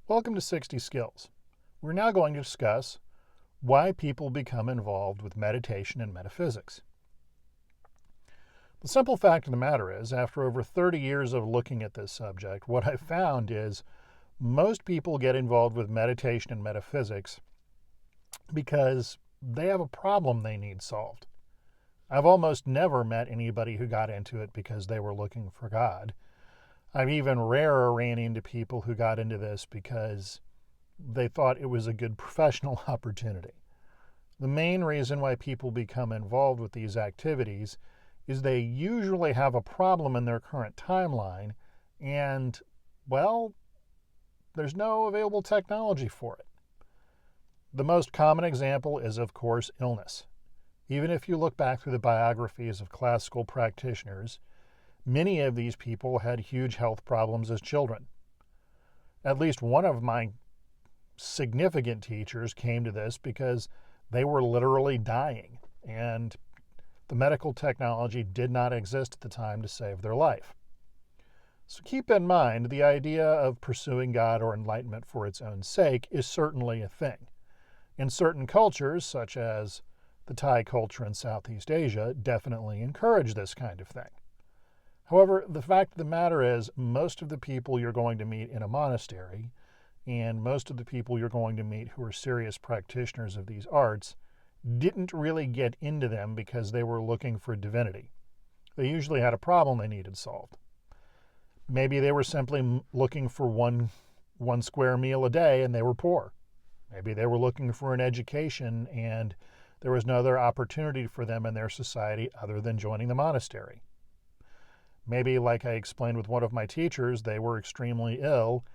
Welcome to 60 Skills. We're now going to discuss why people become involved with meditation and metaphysics. The simple fact of the matter is, after over 30 years of looking at this subject, what I've found is most people get involved with meditation and metaphysics because they have a problem they need solved. I've almost never met anybody who got into it because they were looking for God. I've even rarer ran into people who got into this because they thought it was a good professional opportunity. The main reason why people become involved with these activities is they usually have a problem in their current timeline and, well, there's no available technology for it. The most common example is, of course, illness. Even if you look back through the biographies of classical practitioners, many of these people had huge health problems as children. At least one of my significant teachers came to this because they were literally dying, and the medical technology did not exist at the time to save their life. So keep in mind, the idea of pursuing God or enlightenment for its own sake is certainly a thing. In certain cultures, such as the Thai culture in Southeast Asia, definitely encourage this kind of thing. However, the fact of the matter is, most of the people you're going to meet in a monastery and most of the people you're going to meet who are serious practitioners of these arts didn't really get into them because they were looking for divinity. They usually had a problem they needed solved. Maybe they were simply looking for one square meal a day and they were poor. Maybe they were looking for an education and there was no other opportunity for them in their society other than joining the monastery. Maybe, like I explained with one of my teachers, they were extremely ill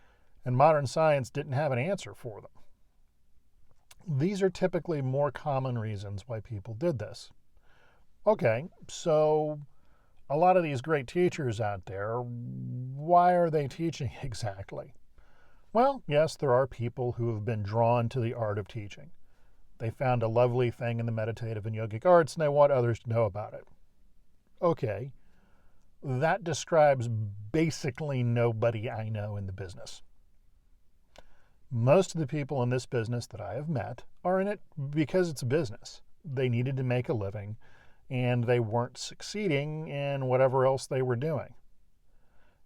and modern science didn't have an answer for them. These are typically more common reasons why people did this. Okay, so a lot of these great teachers out there, why are they teaching exactly? Well, yes, there are people who have been drawn to the art of teaching. They found a lovely thing in the meditative and yogic arts and they want others to know about it. Okay. That describes basically nobody I know in the business. Most of the people in this business that I have met are in it because it's a business. They needed to make a living, and they weren't succeeding in whatever else they were doing.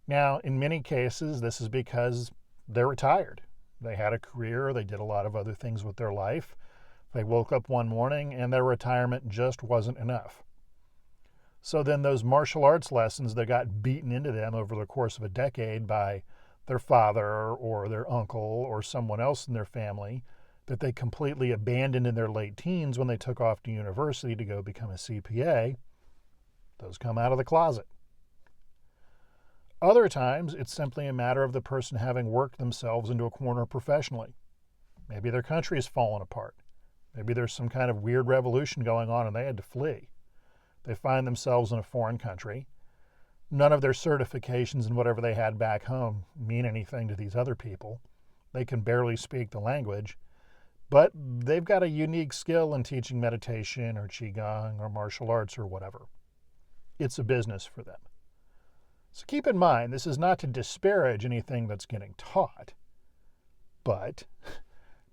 Now, in many cases, this is because they're retired. They had a career, they did a lot of other things with their life. They woke up one morning and their retirement just wasn't enough. So then those martial arts lessons that got beaten into them over the course of a decade by their father or their uncle or someone else in their family that they completely abandoned in their late teens when they took off to university to go become a CPA, those come out of the closet. Other times, it's simply a matter of the person having worked themselves into a corner professionally. Maybe their country has fallen apart. Maybe there's some kind of weird revolution going on and they had to flee. They find themselves in a foreign country. None of their certifications and whatever they had back home mean anything to these other people. They can barely speak the language, but they've got a unique skill in teaching meditation or qigong or martial arts or whatever. It's a business for them. So keep in mind, this is not to disparage anything that's getting taught, but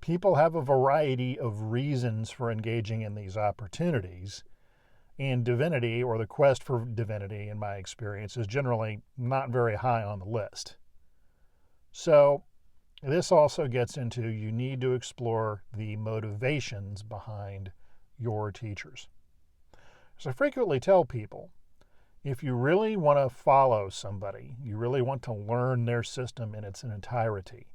people have a variety of reasons for engaging in these opportunities. And divinity, or the quest for divinity, in my experience, is generally not very high on the list. So this also gets into you need to explore the motivations behind your teachers. So I frequently tell people, if you really want to follow somebody, you really want to learn their system in its entirety,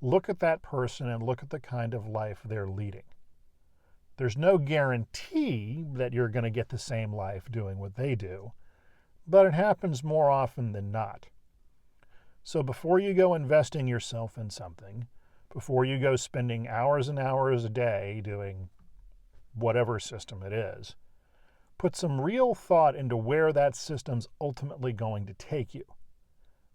look at that person and look at the kind of life they're leading. There's no guarantee that you're going to get the same life doing what they do, but it happens more often than not. So before you go investing yourself in something, before you go spending hours and hours a day doing whatever system it is, put some real thought into where that system's ultimately going to take you.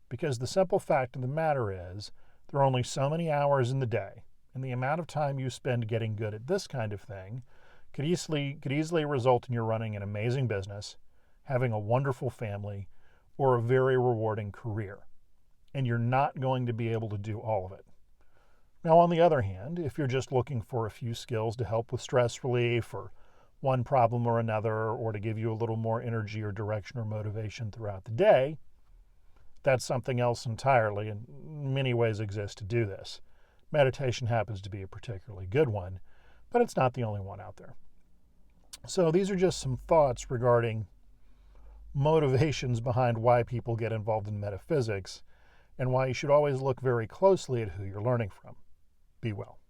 Because the simple fact of the matter is, there are only so many hours in the day, and the amount of time you spend getting good at this kind of thing could easily result in you running an amazing business, having a wonderful family, or a very rewarding career. And you're not going to be able to do all of it. Now, on the other hand, if you're just looking for a few skills to help with stress relief or one problem or another, or to give you a little more energy or direction or motivation throughout the day, that's something else entirely, and many ways exist to do this. Meditation happens to be a particularly good one, but it's not the only one out there. So these are just some thoughts regarding motivations behind why people get involved in metaphysics and why you should always look very closely at who you're learning from. Be well.